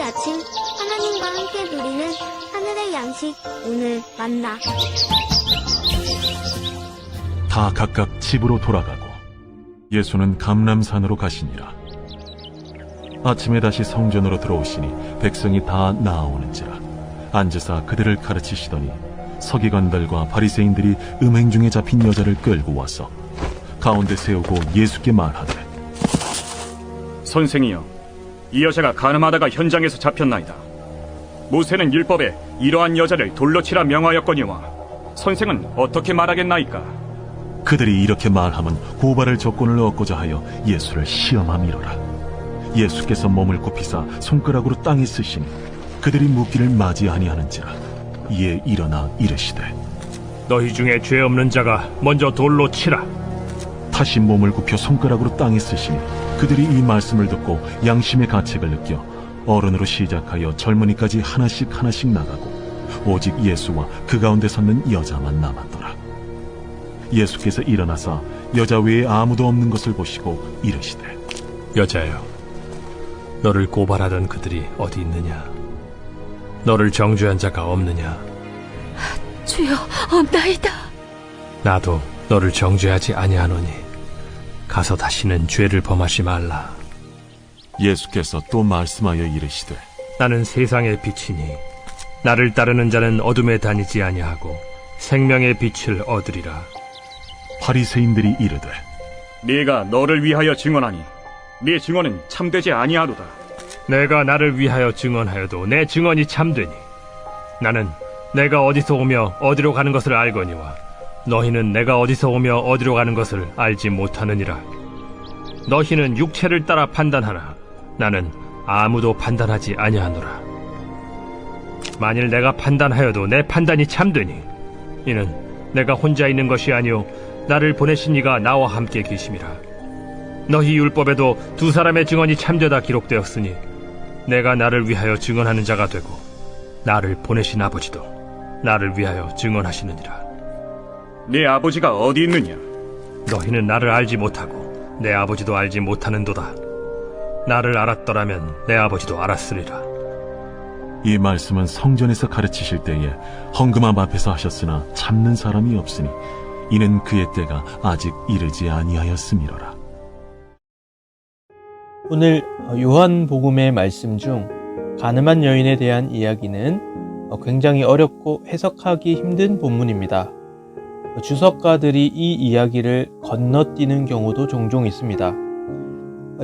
아침 하나님과 함께 누리는 하늘의 양식 오늘 만나. 다 각각 집으로 돌아가고 예수는 감람산으로 가시니라. 아침에 다시 성전으로 들어오시니 백성이 다 나아오는지라. 앉으사 그들을 가르치시더니 서기관들과 바리새인들이 음행 중에 잡힌 여자를 끌고 와서 가운데 세우고 예수께 말하되, 선생이여, 이 여자가 간음하다가 현장에서 잡혔나이다. 모세는 율법에 이러한 여자를 돌로 치라 명하였거니와 선생은 어떻게 말하겠나이까? 그들이 이렇게 말하면 고발할 조건을 얻고자 하여 예수를 시험함이로라. 예수께서 몸을 굽히사 손가락으로 땅에 쓰시니 그들이 묻기를 맞이아니하는지라. 이에 일어나 이르시되, 너희 중에 죄 없는 자가 먼저 돌로 치라. 다시 몸을 굽혀 손가락으로 땅에 쓰시니 그들이 이 말씀을 듣고 양심의 가책을 느껴 어른으로 시작하여 젊은이까지 하나씩 나가고 오직 예수와 그 가운데 섰는 여자만 남았더라. 예수께서 일어나사 여자 외에 아무도 없는 것을 보시고 이르시되, 여자여, 너를 고발하던 그들이 어디 있느냐? 너를 정죄한 자가 없느냐? 주여, 없나이다. 나도 너를 정죄하지 아니하노니 가서 다시는 죄를 범하지 말라. 예수께서 또 말씀하여 이르시되, 나는 세상의 빛이니 나를 따르는 자는 어둠에 다니지 아니하고 생명의 빛을 얻으리라. 바리새인들이 이르되, 네가 너를 위하여 증언하니 네 증언은 참되지 아니하로다. 내가 나를 위하여 증언하여도 내 증언이 참되니 나는 내가 어디서 오며 어디로 가는 것을 알거니와 너희는 내가 어디서 오며 어디로 가는 것을 알지 못하느니라. 너희는 육체를 따라 판단하나 나는 아무도 판단하지 아니하노라. 만일 내가 판단하여도 내 판단이 참되니 이는 내가 혼자 있는 것이 아니오 나를 보내신 이가 나와 함께 계심이라. 너희 율법에도 두 사람의 증언이 참되다 기록되었으니 내가 나를 위하여 증언하는 자가 되고 나를 보내신 아버지도 나를 위하여 증언하시느니라. 네 아버지가 어디 있느냐? 너희는 나를 알지 못하고 내 아버지도 알지 못하는도다. 나를 알았더라면 내 아버지도 알았으리라. 이 말씀은 성전에서 가르치실 때에 헌금함 앞에서 하셨으나 참는 사람이 없으니 이는 그의 때가 아직 이르지 아니하였음이로라. 오늘 요한복음의 말씀 중 가늠한 여인에 대한 이야기는 굉장히 어렵고 해석하기 힘든 본문입니다. 주석가들이 이 이야기를 건너뛰는 경우도 종종 있습니다.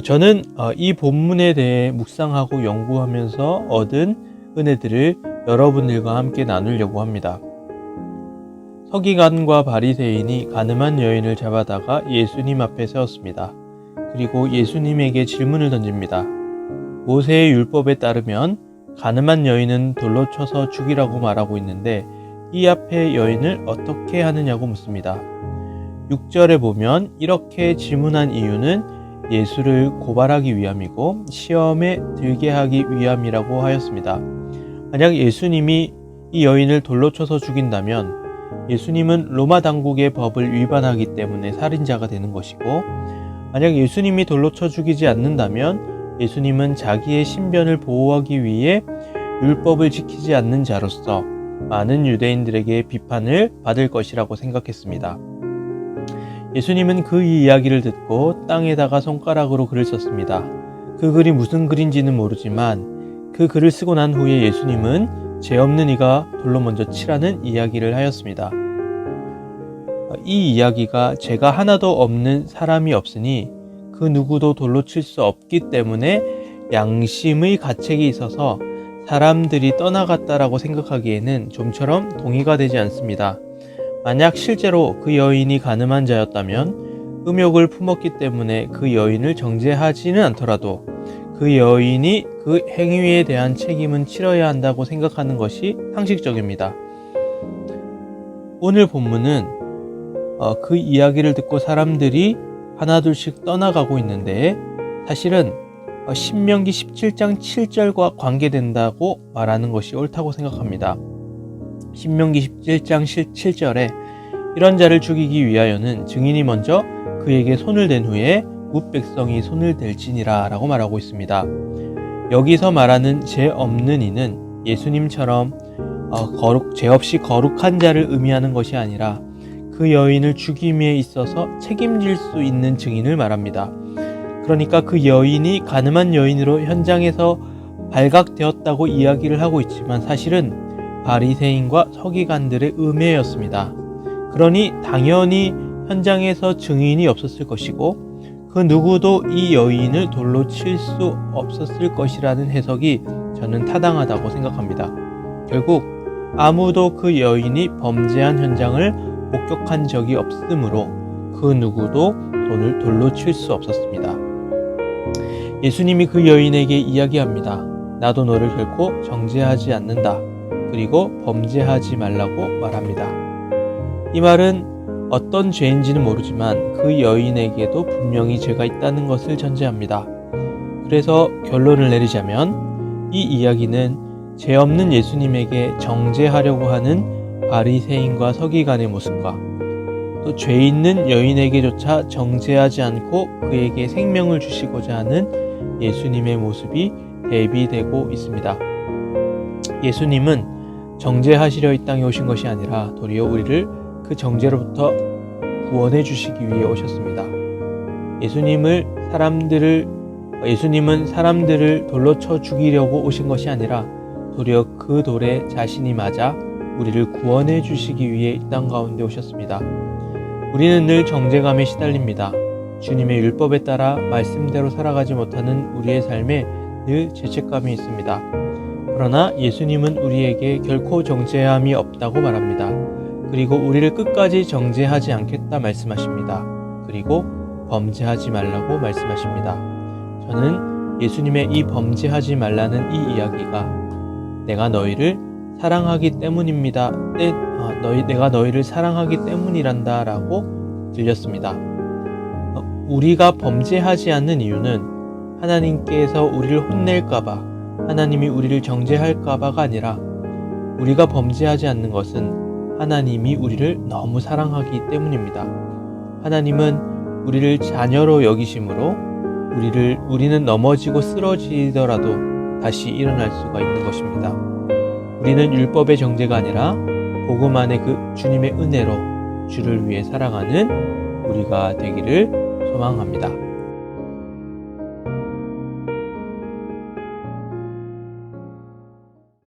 저는 이 본문에 대해 묵상하고 연구하면서 얻은 은혜들을 여러분들과 함께 나누려고 합니다. 서기관과 바리새인이 가늠한 여인을 잡아다가 예수님 앞에 세웠습니다. 그리고 예수님에게 질문을 던집니다. 모세의 율법에 따르면 가늠한 여인은 돌로 쳐서 죽이라고 말하고 있는데 이 앞에 여인을 어떻게 하느냐고 묻습니다. 6절에 보면 이렇게 질문한 이유는 예수를 고발하기 위함이고 시험에 들게 하기 위함이라고 하였습니다. 만약 예수님이 이 여인을 돌로 쳐서 죽인다면 예수님은 로마 당국의 법을 위반하기 때문에 살인자가 되는 것이고, 만약 예수님이 돌로 쳐 죽이지 않는다면 예수님은 자기의 신변을 보호하기 위해 율법을 지키지 않는 자로서 많은 유대인들에게 비판을 받을 것이라고 생각했습니다. 예수님은 그 이야기를 듣고 땅에다가 손가락으로 글을 썼습니다. 그 글이 무슨 글인지는 모르지만 그 글을 쓰고 난 후에 예수님은 죄 없는 이가 돌로 먼저 치라는 이야기를 하였습니다. 이 이야기가 죄가 하나도 없는 사람이 없으니 그 누구도 돌로 칠 수 없기 때문에 양심의 가책이 있어서 사람들이 떠나갔다라고 생각하기에는 좀처럼 동의가 되지 않습니다. 만약 실제로 그 여인이 가늠한 자였다면 음욕을 품었기 때문에 그 여인을 정죄하지는 않더라도 그 여인이 그 행위에 대한 책임은 치러야 한다고 생각하는 것이 상식적입니다. 오늘 본문은 그 이야기를 듣고 사람들이 하나둘씩 떠나가고 있는데 사실은 신명기 17장 7절과 관계된다고 말하는 것이 옳다고 생각합니다. 신명기 17장 7절에 이런 자를 죽이기 위하여는 증인이 먼저 그에게 손을 댄 후에 뭇 백성이 손을 댈지니라 라고 말하고 있습니다. 여기서 말하는 죄 없는 이는 예수님처럼 죄 없이 거룩한 자를 의미하는 것이 아니라 그 여인을 죽임에 있어서 책임질 수 있는 증인을 말합니다. 그러니까 그 여인이 가늠한 여인으로 현장에서 발각되었다고 이야기를 하고 있지만 사실은 바리새인과 서기관들의 음해였습니다. 그러니 당연히 현장에서 증인이 없었을 것이고 그 누구도 이 여인을 돌로 칠 수 없었을 것이라는 해석이 저는 타당하다고 생각합니다. 결국 아무도 그 여인이 범죄한 현장을 목격한 적이 없으므로 그 누구도 돌로 칠 수 없었습니다. 예수님이 그 여인에게 이야기합니다. 나도 너를 결코 정죄하지 않는다. 그리고 범죄하지 말라고 말합니다. 이 말은 어떤 죄인지는 모르지만 그 여인에게도 분명히 죄가 있다는 것을 전제합니다. 그래서 결론을 내리자면 이 이야기는 죄 없는 예수님에게 정죄하려고 하는 바리새인과 서기관의 모습과 또 죄 있는 여인에게조차 정죄하지 않고 그에게 생명을 주시고자 하는 예수님의 모습이 대비되고 있습니다. 예수님은 정죄하시려 이 땅에 오신 것이 아니라 도리어 우리를 그 정죄로부터 구원해 주시기 위해 오셨습니다. 예수님은 사람들을 돌로 쳐 죽이려고 오신 것이 아니라 도리어 그 돌에 자신이 맞아 우리를 구원해 주시기 위해 이 땅 가운데 오셨습니다. 우리는 늘 정죄감에 시달립니다. 주님의 율법에 따라 말씀대로 살아가지 못하는 우리의 삶에 늘 죄책감이 있습니다. 그러나 예수님은 우리에게 결코 정죄함이 없다고 말합니다. 그리고 우리를 끝까지 정죄하지 않겠다 말씀하십니다. 그리고 범죄하지 말라고 말씀하십니다. 저는 예수님의 이 범죄하지 말라는 이 이야기가 내가 너희를 사랑하기 때문입니다. 내가 너희를 사랑하기 때문이란다 라고 들렸습니다. 우리가 범죄하지 않는 이유는 하나님께서 우리를 혼낼까봐, 하나님이 우리를 정죄할까봐가 아니라 우리가 범죄하지 않는 것은 하나님이 우리를 너무 사랑하기 때문입니다. 하나님은 우리를 자녀로 여기심으로 우리는 넘어지고 쓰러지더라도 다시 일어날 수가 있는 것입니다. 우리는 율법의 정죄가 아니라 복음 안에 그 주님의 은혜로 주를 위해 살아가는 우리가 되기를 소망합니다.